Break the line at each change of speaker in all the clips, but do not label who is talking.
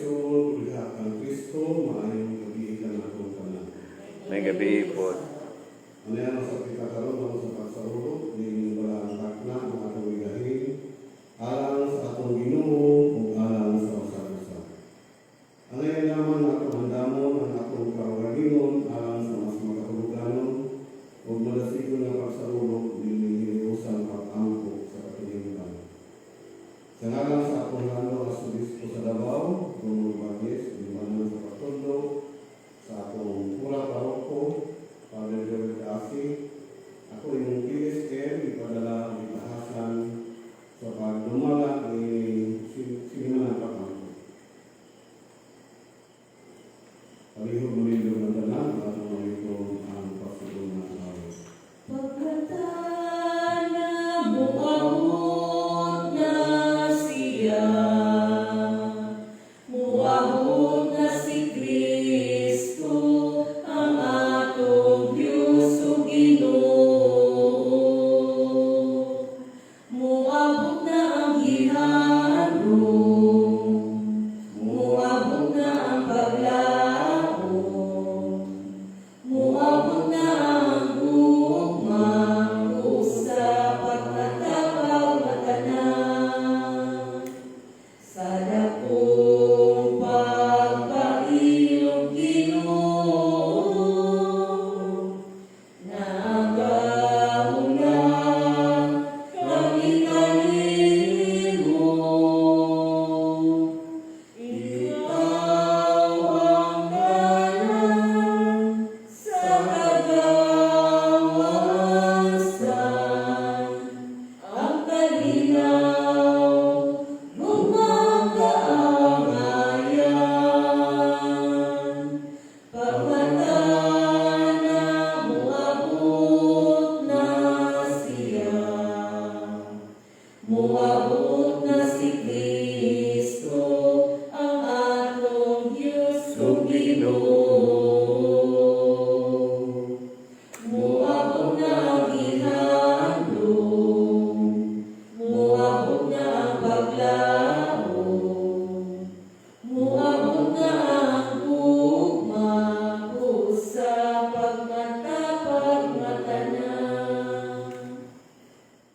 resurreksyon, ulihat ang Kristo, maayong gabi ka na itong kanan.
May gabi po.
Ano yan sa pagkakaroon ng sa pagsaruro, hindi wala ang takna ng atong igahin, alang sa atong Ginoo o alang sa usa-usa. Ano yan naman atong handamon, ang atong kaugalingon, alang sa mas makahuluganon, o malasigon ng pagsaruro, dinihiniusan pag-angko sa katilimutan. Sa ngalan sa atong lalo as Obispo sa Davao, Dr. Bagnes, Limanan sa Patundo, sa atong pura paroko, Father Joel Kasi, ako yung PSM, ipadala ang itahasan sa pagdumala ni Sinimanan Pagmangko. Palihog mulilo ng tanan, at ito ang pasulong na araw.
Pagkatana mo abot na siya, muabot na si Kristo, ang atong Diyos o Ginoo. Muabot na ang gihano, muabot na ang paglaom, muabot na ang ugma, usa pagkatapag matanan. Sa dakong pagpailog Ginoo, nagahula kami kanimo. Ikaw ang galang sa kagawasan, ang kalinaw, gumagaangayan. Pagmata na muabot na siya, muabot na si Kristo, ang atong Diyos o Ginoo. Muabot na ang ihandom, muabot na ang paglaom, muabot na ang ugma, usa pagmatapag matanan.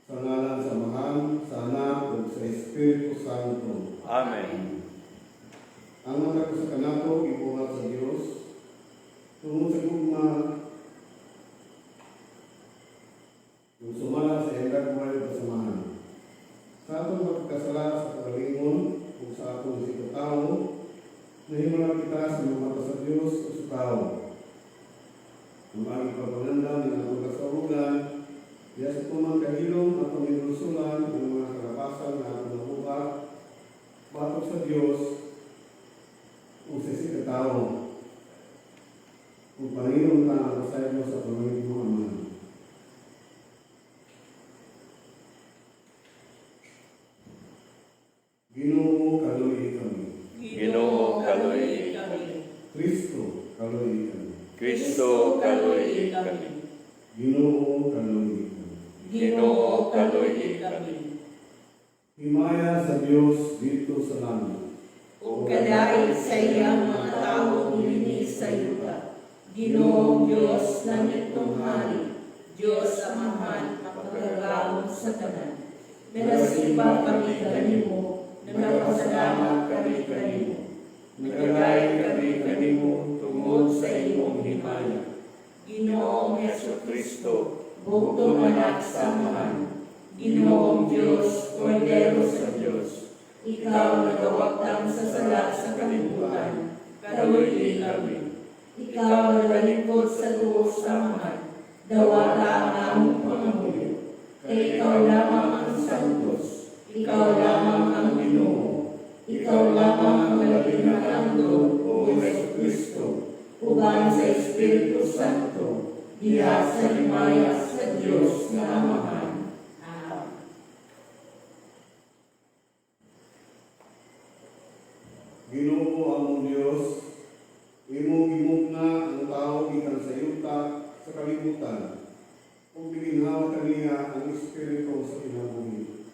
Sa ngalan sa Mahal, sa Anak, ug sa Espiritu Santo.
Amen.
Ang mga sa kanato, ibuhat sa Diyos, tungod sa gugma, yung sumala sa ilang buhay o kasamahan. Sa atong pagkasala sa kagalingon, kung sa atong sikataw, nahimulan kita sa mga mata sa Diyos o sa tao. Ang aming pagpaganda ng atong kasarugan, diya sa tumang kahilom atong inulusulan ng mga kalapasan na atong nabuhat, batok sa Diyos, kung sa sikataw, kung Panginoon ka ang kasaya mo sa pamilya mo, Amen. Ginoo kaluoy kami.
Ginoo kaluoy kami.
Kristo kaluoy kami.
Kristo kaluoy kami.
Ginoo kaluoy kami.
Ginoo kaluoy kami.
Himaya sa Diyos dito sa langit.
O kadait sa iyang mga tao nilinis sa yuta. Ginoong Diyos langit ng hari, Diyos amahan mapagkagawon sa tanan. Nagasiba kami kanimo, nagpasalamat kami kanimo.
Nagagay kami kanimo tungod sa imong himaya.
Ginoong
Yesu Kristo,
buktong anak sa amahan.
Ginoong Diyos, Kordero sa Diyos,
Ikaw nagawagtang sa sala sa kalibutan,
kaluoy kami.
Ikaw nagalingkod sa tuos samahan, dawata ang among pangamuyo. Kay ikaw lamang ang Santos, ikaw lamang ang Ginoo, ikaw lamang ang nagpinagandog o Yesu Kristo, uban sa Espiritu Santo, diha sa himaya sa Diyos na Amahan. Amen.
Ginoo among Diyos, imong gimugna ang tao gikan sa yuta sa kalibutan, ug giginhawa kaniya ang Espiritu sa kinabuhi.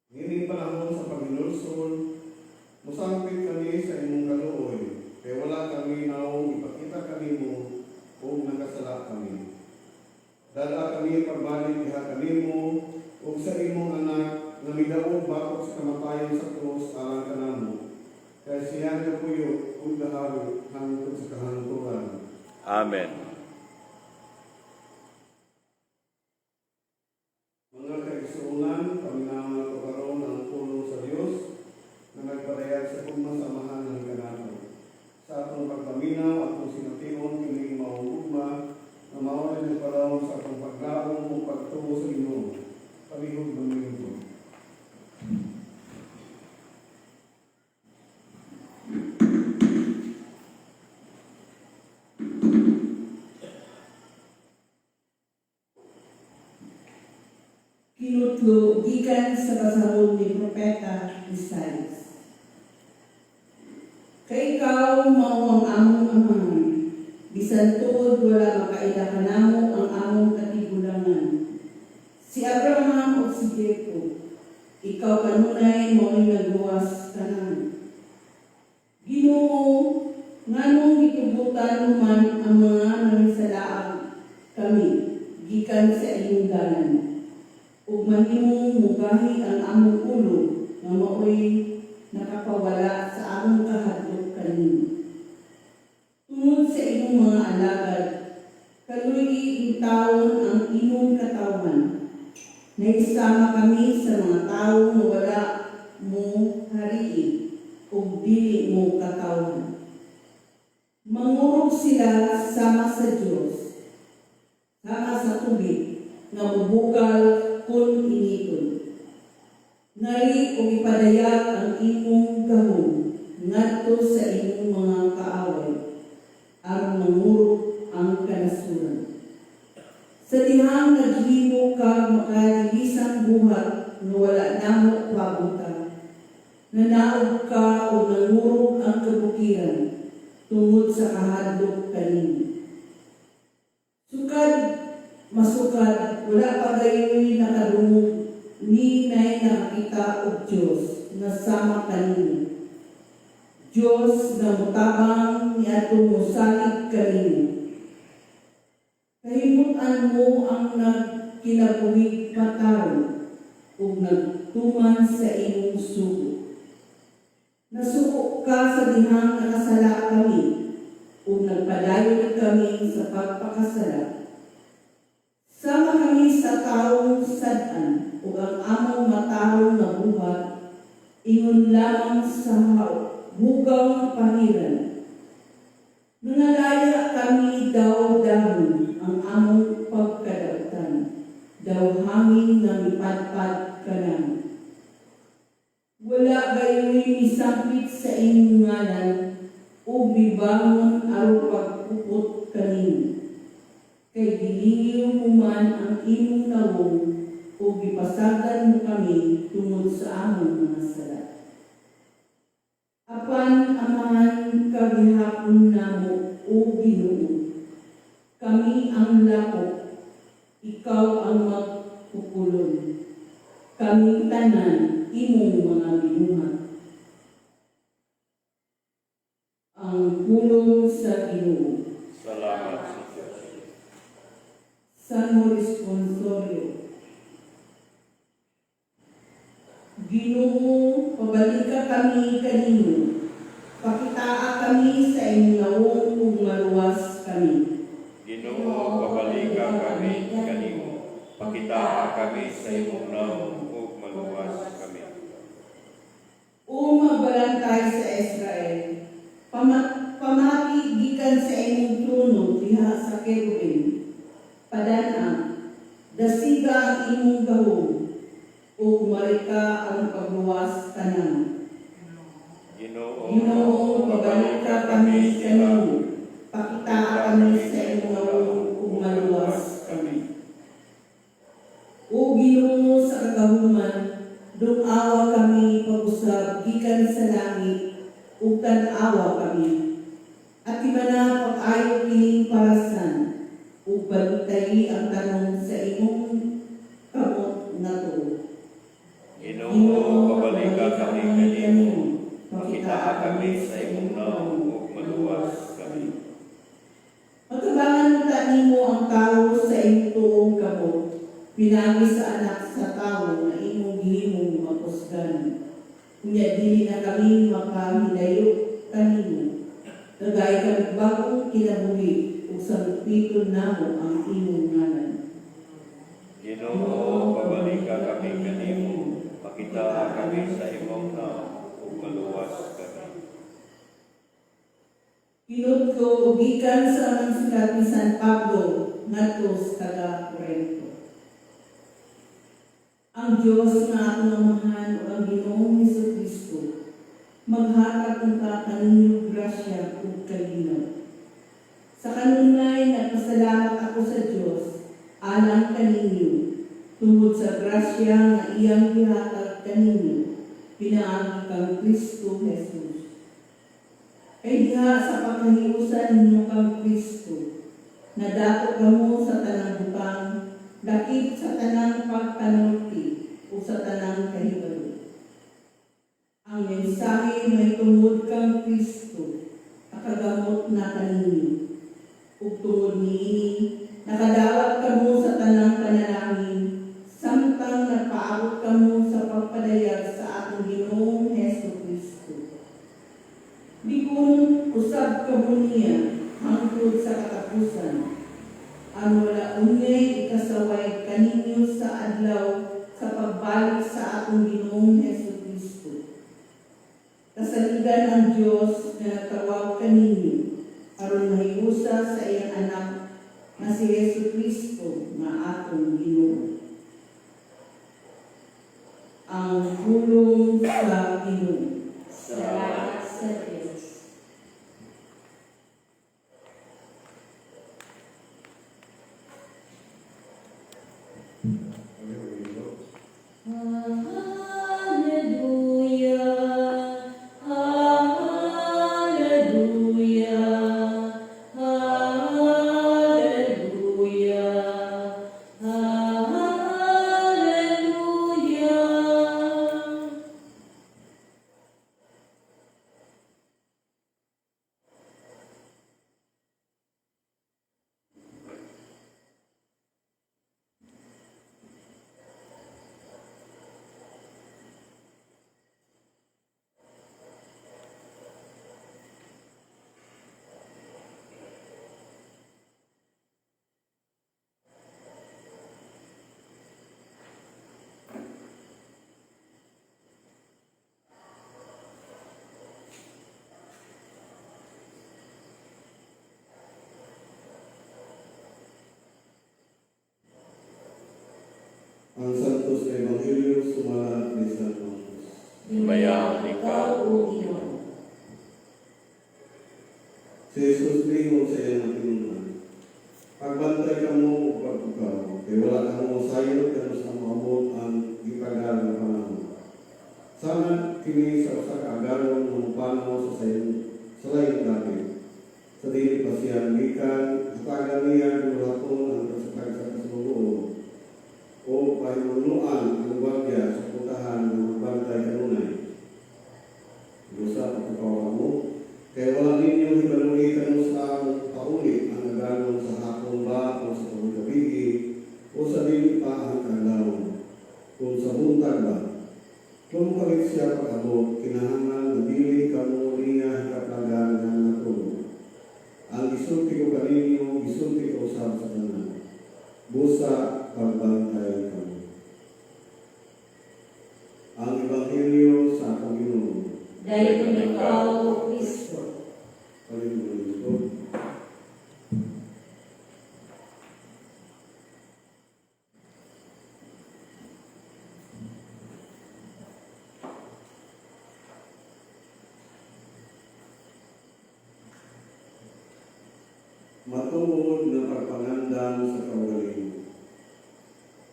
Ngini panahon sa pinulson, musangpit kami sa imong kaluoy, kay wala kami naong ipakita kanimo o nakasala kami. Dala kami pagbalik diha kanimo ug sa imong anak nga midaog bakod sa kamatayon sa krus alang kanamo. Kay siya kapuyo ug dahalo hangtod sa kahangturan.
Amen.
Mga kaigsuunan, paminawan ko karon ang pulong sa Dios na nagparayag sa pagmasamahan ng kanato. Sa atong pagpaminaw, atong sinatiyon, kining maugugma, na mauna ng paraon sa atong paglaong o pagtuo sa Ginoo. Palihog ng minuto.
Kinutlo gikan sa pasahod ni Propeta Isaias. Kay ikaw mao ang among amahan, bisan tuod wala makaila kanamo ang among katigulangan. Si Abraham o si Jacob, ikaw kanunay mao'y nagluwas kanamo. Ginoo, nganong gitubutan man ang mga nangisalaang kami, gikan sa iyong dalan. Ug mahimong mugahi ang among ulo nga mao'y nakapawala sa among kahadlok kanimo. Tungod sa imong mga alagad, kaluy intawon ang imong katawan. Naisama kami sa mga tawo nga wala mo harii ug dili mo katawan. Mangurog sila sama sa Dios, sama sa tubig nga mubugal kun initon. Ngali o ipadayag ang imong gahom ngadto sa imong mga kaaway aron mangurog ang kanasuran. Sa dihang naghimo ka makalilisang buhat nga wala namo pabuta. Nanaog ka o nangurog ang kabukiran tungod sa kahadlok kanimo. Masukad, wala pa gayoy nakadungog, ni nay nakakita og Diyos na sama kanino. Diyos na mutabang ni atong musalig kanino. Kahimutan mo ang nagkinabuhig pataro ug nagtuman sa imong sugo. Nasuko ka sa dihang nakasala kami ug nagpadayon kami sa pagpakasala. Sama kami sa taong sad-an ug ang among matahong nga buhat ingon lamang sa hugang pahiran. Nangalaya kami daw dahon ang among pagkadautan, daw hangin nga mipadpad kanang. Wala gayoy misampit sa inyong ngalan o bibangon aron pagpupot kanino. Kay gilingiw mo man ang imong nawong o gipasagan mo kami tungod sa among mga sala. Apan amahan kagihapon namo o Ginoo. Kami ang lakok, ikaw ang magpupulon. Kaming tanan imong mga binuhat. Ang pulong sa Ginoo.
Salamat sa Diyos.
Salmo Responsorio. Ginoo, pabalika kami kanino. Pakitaa kami sa imong nawong ug maluwas kami.
Ginoo, pabalika kami kanimo. Pakitaa kami sa imong naong ug maluwas kami.
O magbalantay sa Israel, pamaki gikan sa imong trono diha sa kerubin. Padana, dasiga ang imong gahom, o marika ang pagluwas kanang. Ginoo, pabalika kami kanimo. Pakitaa kami sa imong nawong ug maluwas kami. O Ginoo sa kagahuman, dungawa kami pag-usab gikan sa langit, ug tan-awa kami. At ibana pag-ayo kining parasan, ug balutayi ang tanong sa imong kamot nga tuo.
Ginoo, pabalika kami kami sa imong naong ug maluwas kami.
Pagkabangan mo ang tao sa iyong tuong kamot, pinagi sa anak sa tao na imong gihimong mapusgan. Kunya dili na kami makahilayo kanimo. Dagay kang bagong kinabuhi ug sagpiton namo ang imong ngalan.
Ginoo, pabalika kami kanimo, makita kami sa imong naong ug maluwas kami.
Inod ko gikan sa mga sulat ni San Pablo ngadto sa taga-Corinto. Ang Diyos nga atong amahan o ang Ginoong Jesucristo maghatag ng kaninyo grasya ug kalinaw. Sa kanunay nagpasalamat ako sa Diyos alang kaninyo tungod sa grasya nga iyang gihatag kaninyo pinaagi kang Kristo Jesus. Ay diha sa pagkahiusan ninyo kang Kristo, nadato kamo sa tanang butang, dakip sa tanang pagpanulti o sa tanang kahibalo. Ang mensahe may tungod kang Kristo, nakagamot na kaninyo. Ug tungod niini, nakadawat kamo sa tanang panalangin, samtang nagpaabot kamo sa pagpadayag sa atong Ginoong Hesus Kristo. Di kung usab kamo niya hangtod sa katapusan, ang wala unyay ikasaway kaninyo sa adlaw sa pagbalik sa atong Ginoong Hesus Kristo. Kasaligan ang Diyos na nagtawag kaninyo aron mahiusa sa iyang anak na si Hesus Kristo nga atong Ginoo. Ang pulong sa Ginoo. Salamat sa Diyos. Hallelujah, hallelujah, hallelujah, hallelujah.
Ang Santos Evangelio sumalat ni San Marcos.
Sumayaon ikaw,
O Ginoo.
Si Jesus lingon sa iyang natinungan, pagbantay ka mo o pagpukaw, kaya wala ka mo sayo kaya sa maabot ang ikagal na panahon. Sana kini sa usa ka agaron ng panaw sa lain dati. Sa dili pa siya gikan, hatagan niya gulaton ang kasakag sa kasuluoon. O pahinunuan ang bagya sa putahan ng magbantay kanunay. Gusa pagpukaw mo, kaya wala ninyo hibaluhi kanu sa paulit ang agaron sa hapon ba o sa pagkabigi o sa dili pa ang kagawon. Kung sa buntag ba, kung kalit siya pag-abot, kinahanglan na dili kamo niya hikaplagan ng natulog. Ang isulti ko kaninyo, isulti ko usab sa tanan. Busa pagbantay kamo. Ang Ebanghelyo sa atong Ginoo.
Dayon ikaw, O Kristo.
Palimutin ko. Matuod na pagpangandam sa kaugalingon.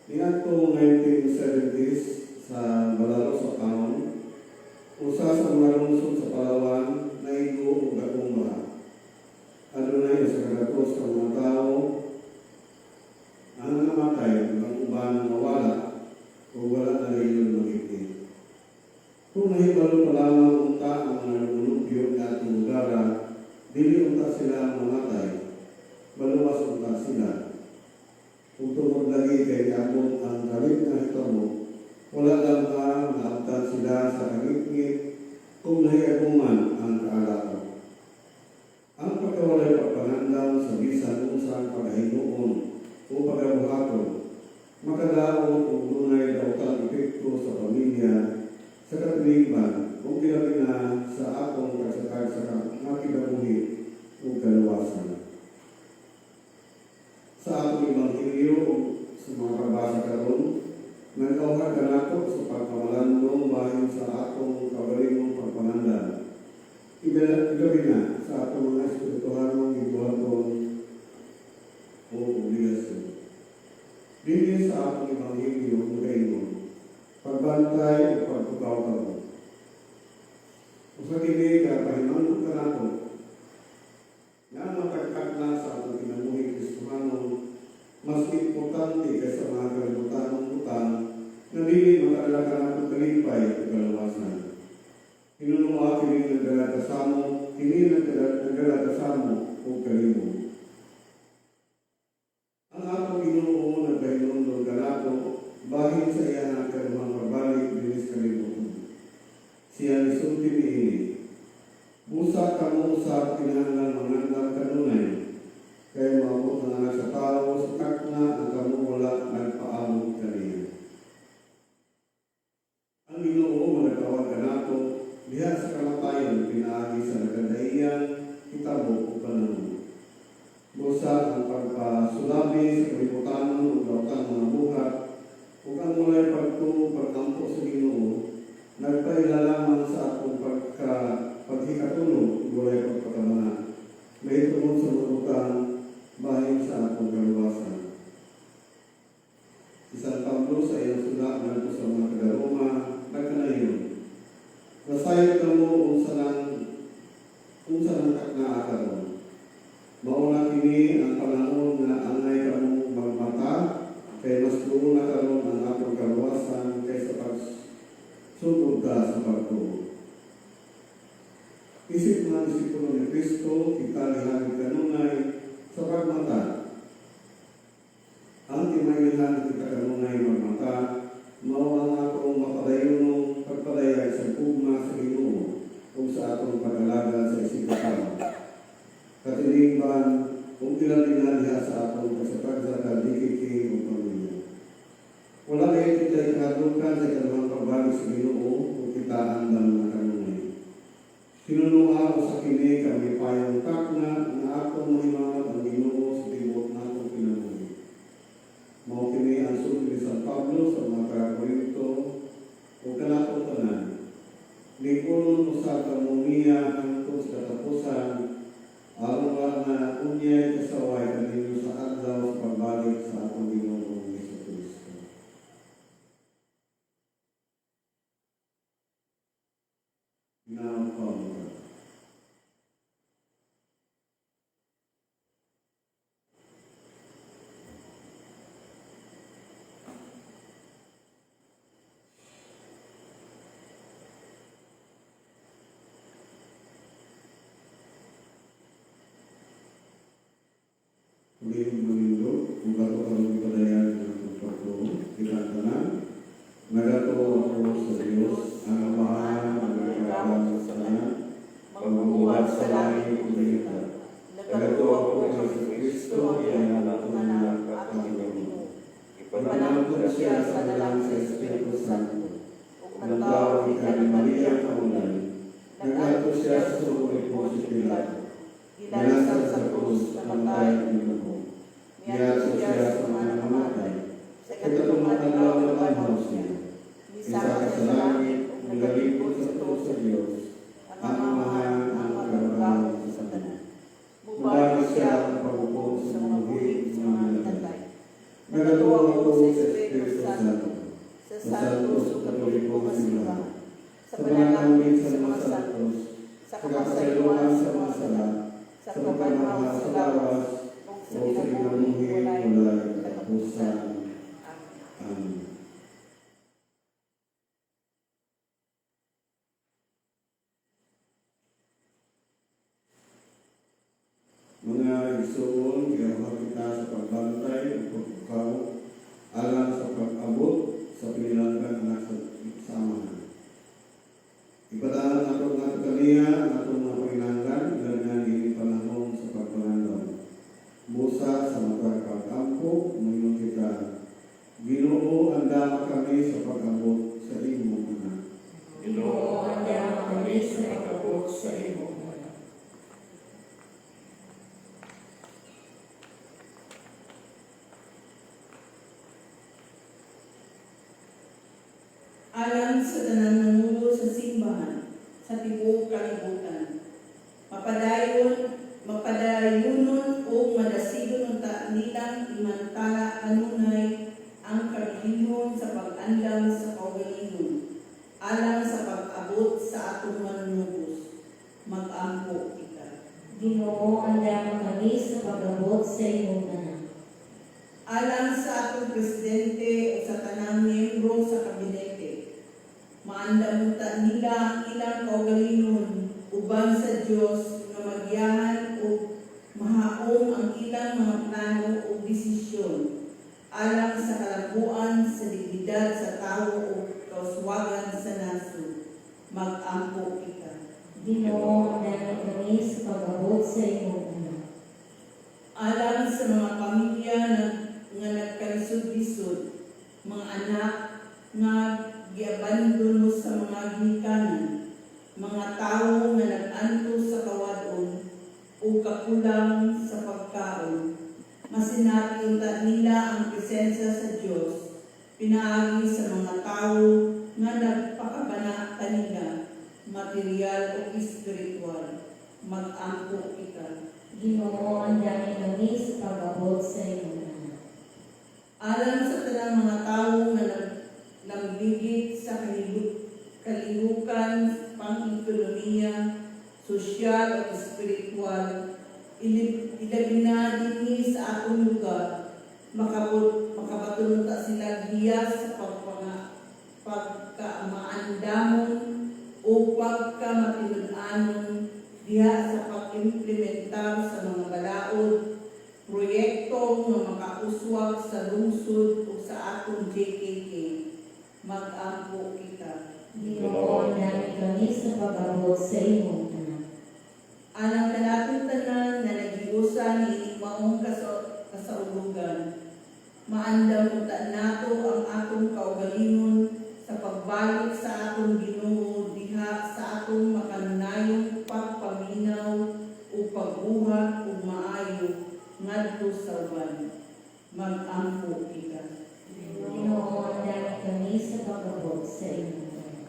Niadto 1970s sa Balaro sa Kaon, usa sa mga lungsod sa Palawan na igo ug gatong baha. Adunay sa kagatos ka mga tao ang namatay ang uban mawala o wala na rin magiging. Kung nahibalo pa lamang unta ang mga nagulubyo kung dunay daotang epekto sa pamilya, sa katilingban, kung gilabi na sa akong kasakag sa nakidabuhi o kaluwasan. Sa akong Ebanghelyo o sa mga kabasa karon, nagkauhag ka nato sa pagkamalandong bahin sa akong kabalingong pagpanandan. Igabi na sa atong mga espirituhanong ibuhaton o obligasyon. Dili sa akong Ebanghelyo o kaingon, pagbantay o pagtukaw ka mo. O sa kini ka, pahinanong ka nato, nga matagkak na sa atong kinabuhi Kristohanon, mas importante kaysa mga kalibutanong utang na dili makaalala ka nato kalipay o kalawasan. Hinunuha kini nagdala kasamo, kini nagdala kasamo o kalimo. Ang atong Ginoo nagpahinungdol kanato bahin sa iya nga kanuhang pabalik dinis kalibutan. Siya nisulti niini. Busa kamo sa kinahanglan manandang kanunay, kay maabot na nga sa tao sa takna ang kamo wala nagpaamog kaniya. Ang Ginoo managtawag kanato diha sa kamatayon pinaagi sa nagkadaiyang hitabo o panahon. Busa ang pagpasulabi sa kalibutanon o daotang mga buhat ug ang mulay pagtampo sa Ginoo nagpailalaman sa atong paghikatulog walay pagpatamana mahitungod sa mabutang bahin sa atong kaluwasan. Si San Pablo sa iyang sulat ngadto sa mga taga-Roma nagkanayon, nasayod kamo unsa nang takna karon. Mauna kini ang panahon na angay kamo magmata kay mas tuon na karon ang atong kaluwasan kaysa pagsugod ka sa pagtuo. Isip man disipulo ni Kristo, kita lihan kanunay sa pagmata. Ang timaylihan kita kanunay magmata, mao ang atong mapadayunong pagpadayag sa pugma sa Ginoo o sa atong pag-alaga sa isikatan. Katilingban, kung ilalinghan diha sa atong kasapag sa kadikiki o pamilya. Wala kayo kita ikadulkan sa kanuhang pagbalik sa Ginoo o kita andam na kanunay. Sinunuha o sa kini kami payong takna na atong mahimamat ang Ginoo sa tibok natong kinabuhi. Mao kini ang sulti ni San Pablo sa mga Korinto o kanatong tanan. Likulon usab kamuniya hangtod sa katapusan aron na unyay kasaway kanino sa adlaw sa pagbalik sa atong Ginoo Jesucristo. Now, Ulitin manindo, kung bago kami padayan ng pagpapuro, kinatanan, nagato ako sa Diyos, ang amahan, ang nagkakaroon sa Sana, magbubuhat sa langit ulitin. Nagato ako sa Kristo, yan ang natulang at Panginoon. Ipananaw ko siya sa dalang sa Espiritu Santo. Nang tawag ika ni Maria Kamulan, nagato siya sa sulit po si Pilato. Ginasal sa krus, namatay ang Ginoo. Niyaso siya sa mga namatay, sa katulungan ng lawan siya. Isa sa langit, nagalipod sa tuwa sa Diyos, ang amahan ang magagawa sa Satanan. Mubalik siya ang pagpupong sa mga buhig sa mga natatay. Nagatuwa ako sa Espiritu Santo, sa Santos o Katolikong simbahan, sa pananamit sa mga santos, sa kapasayloan sa mga sala, sa pagmamahal sa lawas, o sa kinabuhi walay katapusan. Amen. Mga igsoon, ginawa kita sa pagbantay at pagpukaw alang sa pag-abot sa pinilangan anak sa samahan. Ipadaan nato nga kaniya, nato nga pinanggan, ganyan ini panahon sa pagpananaw. Busa sa matagkampo, mayroon kita. Ginoo ang dapat
alang sa tanan nanulo sa simbahan sa tibuok kalibutan. Mapadayonon o madasigon unta nilang imantala kanunay ang kabilihon sa pag-andam sa kaugalingon alang sa pag-abot sa atong manunubos. Mag-ampo kita.
Ginoo, andam kami sa pag-abot sa imong tanan.
Alang sa atong presidente o sa tanang miyembro sa kabinete, maandamutan nila ang ilang kaugalingon uban sa Dios nga magiyahan o mahaong ang ilang mga plano o desisyon alang sa kalabuan sa dignidad sa tao o kauswagan sa nasod. Mag-ampo kita.
Ginoo, andam kami sa pag-abot sa imong tanan.
Alang sa mga pamilya nga nagkalisod-lisod, mga anak nga giabandono sa mga ginikanan, mga tao nga nag-anto sa kawadon o kakulang sa pagkaon. Masinati unta nila ang presensya sa Dios, pinaagi sa mga tao nga nagpakabana kanila, material o espiritual. Mag-ampo kita.
Ginoo, andam kami sa pag-abot sa imong tanan.
Alang sa tanang mga tao nga nagligid sa kalihukan, pang-ekonomiya, sosyal o espiritual, ilabi na dinhi sa atong lugar, makapatunta sila giya sa pagkamaandamon o pagkamatinud-anon diha sa pag-implementar sa mga balaod, proyekto nga makauswag sa lungsod o sa atong JKK. Mag-ampo kita.
Ginoo, andam kami sa pag-abot sa imong tanan.
Alang kanating tanan na nagiusa ni maong kasaulugan, maandam unta nato ang atong kaugalingon sa pagbalik sa atong Ginoo diha sa atong makanunayong pagpaminaw o pagbuhat ug maayo ngadto sa uban. Mag-ampo kita.
Ginoo, andam kami sa pag-abot sa imong tanan.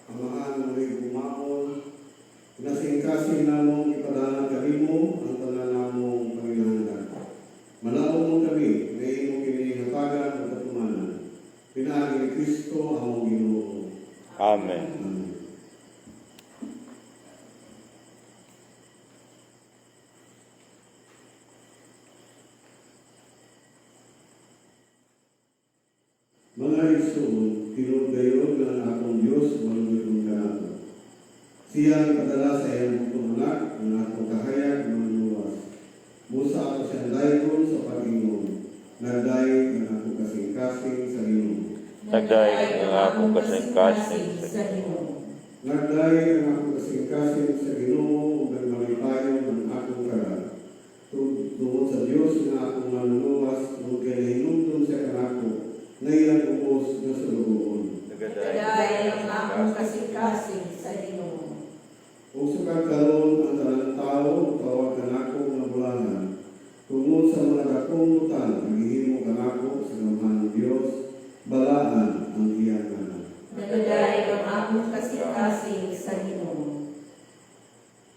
Amahan mo'y gumamon, nasingkasin namong ipadana kanimo ang tanan namong panginahanglan. Malao mo kami, na imo kinihatagan at katumanan. Pinaagi ni Kristo among Ginoo.
Amen.
Amen. Mga igsoon, tinugayon ng atong Diyos, malulutong ka nato. Siya ang padala sa iyang butong anak, ang atong kahayag manuwas. Musa ako siyang dayon sa pag-ingon, nagday ang atong kasing-kasing sa Ginoo.
Nagday ang akong kasing-kasing
sa Ginoo.
Nagday ang atong kasing-kasing sa Ginoo, ug nagmalipayon ang atong karal. Tungod sa Diyos na atong manuwas, ug kay nahinungton siya kanako, na iyang ubos na sa lugoon.
Kadaay ang akong kasing-kasing sa Ginoo.
Kung sukad karon ang tanang tao, tawag kanako nga bulanan. Tungod sa mga dakong utang, naghihimo kanako sa gamahan ng Diyos, balaan ang iyang anak.
Kadaay ang akong kasing-kasing sa Ginoo.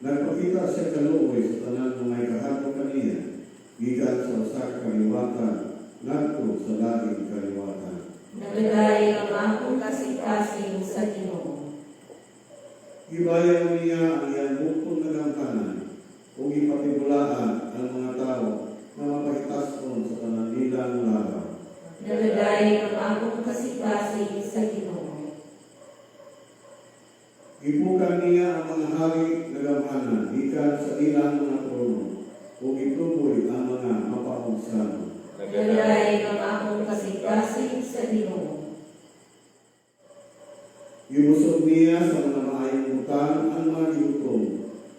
Nagpakita siya kaluoy sa tanan ng may kahapon kaniya, gikan sa usa ka kaliwatan, ngadto sa laing kaliwatan.
Kadaay ang akong kasing-kasing sa Ginoo.
Gibayaw niya ang iyang bukod na gamkanan, ug ipatibulaan ang mga tao na mapahitason sa tanan nilang laban.
Kadaay ang akong kasing-kasing sa Ginoo.
Gibukan niya ang mga hari na gamhanan, gikan sa ilang mga trono, ug ituboy ang mga mapaunsano.
Kadaay ang akong kasing-kasing sa Ginoo.
Gimusog niya sa mga maayong utang ang mga giutom,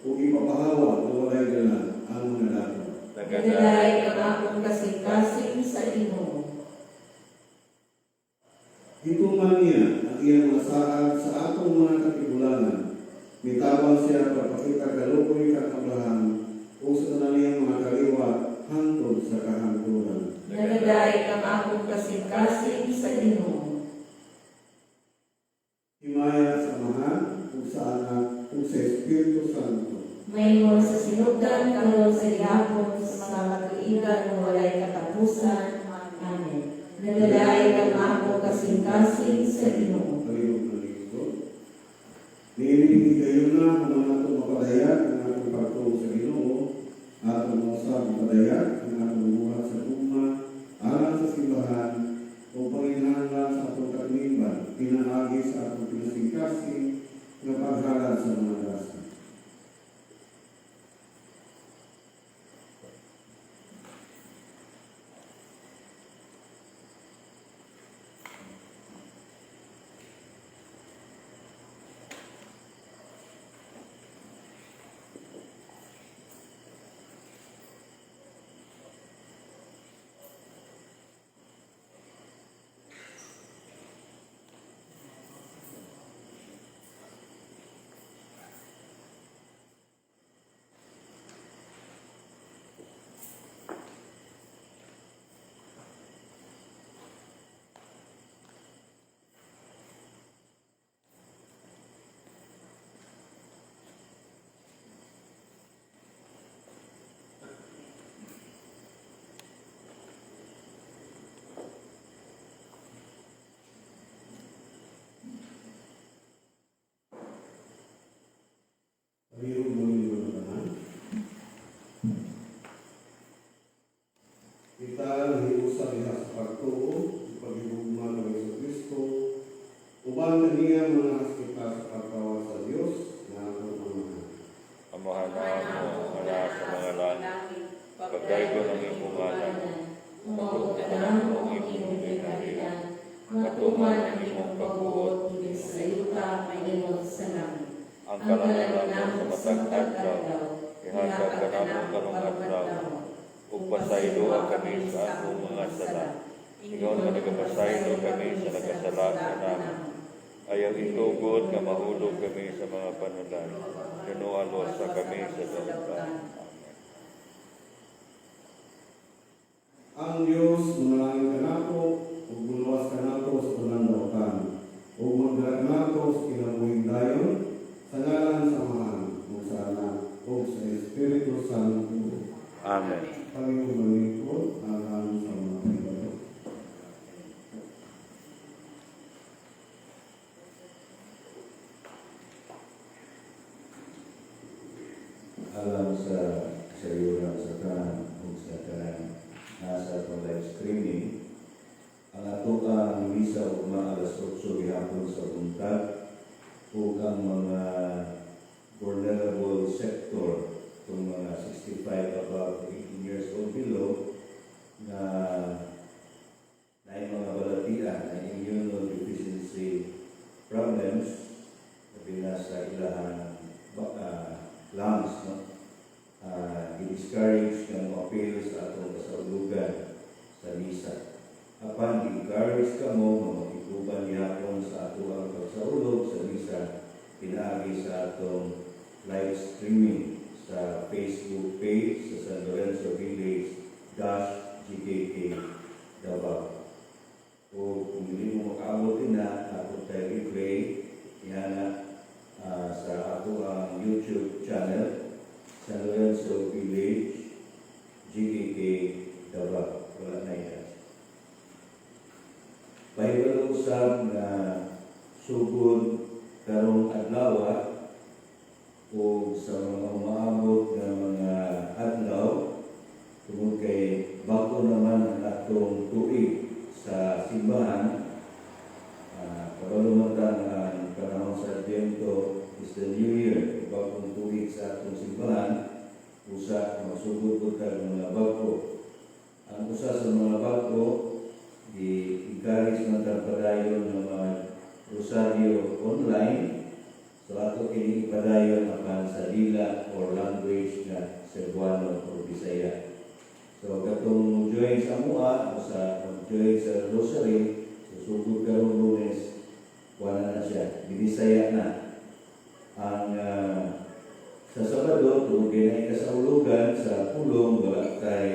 ug ipapahawa na walay dala ang mga dato.
Kadaay ang akong kasing-kasing sa Ginoo.
Gituman niya ang iyang mga saad sa atong mga katigulangan. Mitawag siya pagpakita kalukoy kang Abraham o sa tanan niyang mga kaliwa hangtod sa kahangturan.
Nagadaig ang akong kasing-kasing sa Ginoo.
Himaya sa Ama, ug sa Anak, ug sa Espiritu Santo.
Mayroon sa sinugdan, karon sa gihapon, sa mga tuigan na walay katapusan. Amen. Nagadaig ang akong kasing-kasing sa Ginoo.
Palihog na lingkod. Niinig kayo na kung ang atong mapadayag ang atong pagtuo sa Ginoo, atong usab mapadayag ang atong buhat sa tugma, alang sa simbahan, o panginahanglan sa atong kalimiban, pinaagi sa atong pinasing-kasing nga paghalad sa mga grasya. Palihog na lingkod na tanan. Kita nahiusa diha sa pagtuo, pagigugma ng Jesucristo, uban kaniya mga kita sa pagkawa sa Dios na atong amahan.
Amahan mo, ala sa mga langit, pagdaygo ng imong ngalan,
Maugtanan mo ang imong pinagalian, matuman ang imong pagbuot, higit sa yuta, mayroon sa langit.
ang kalangalan sa matag adlaw, ihasag ka namon karong adlaw, ug pasaylo kami sa among mga sala. Ingon nga nagapasaylo kami sa nagkasala kanamo. Ayaw itugod nga mahulog kami sa mga panulan. Kinualos sa kami sa dautan.
Ang Diyos, manalangin ka nato, ug buluwas ka nato sa unang dautan, ug magdala nato sa kinabuhing dayon, sa ngalan sa Amahan, ug sa Anak, ug sa Espiritu Santo.
Amen.
Kami maningkod, alam sa mga pagbato.
Alam sa sayuran sa tanan ug sa tanan nasa itong live streaming, ang ato ang misa ugma alas 8 gihapon sa buntag ug ang mga vulnerable sector itong mga 65 above 18 years old below na may mga balatian na immunodeficiency problems sabi na sa ilahan lungs, no? I-discourage ng appeal sa atong kasaulugan sa misa. Apan, i-encourage ka mo, mag-ikuban niyapon sa ato ang pagsaulog sa misa, pinaagi sa atong live streaming sa Facebook page sa San Lorenzo Village GKK Davao. O kung hindi mo makaabot na, ato tayo replay, ihana sa ato ang YouTube channel, San Lorenzo Village GKK Davao. Wala na yan. Bahibalo usab na sugod karong adlaw o sa mga umaabot na mga adlaw tungkol kay bako naman ang atong tuig sa simbahan. Kabalumatan ang panahon sa Advento is the New Year. Bagong tuig sa atong simbahan, usa masugod po tayo mga bako. Ang usa sa mga bako, i-encourage ng padayon ng mga rosaryo online. So ato kini ipadayon apan sa dila or language na Cebuano o Bisaya. So katong join sa mua o sa join sa rosary, susugod karong Lunes, wala na siya, binisaya na. Ang sa Sabado, tugin ay kasaulugan sa pulong, wala kay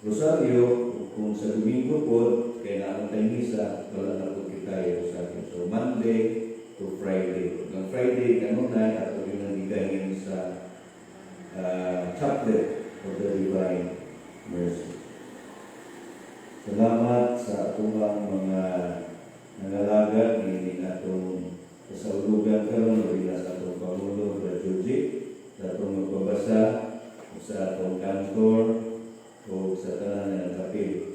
rosaryo, kung sa Domingo po, kaya naman tayo misa, wala na po kita sa akin. So Monday to Friday. Hanggang Friday, kanunay, at huwag yung nangigahin sa chaplet of the Divine Mercy. Salamat sa atong mga nangalagad ni atong kasaulugan karon o sa atong Pangulo Brother Joji, sa atong magbabasa, sa atong kantor, o sa tanan ng kapil.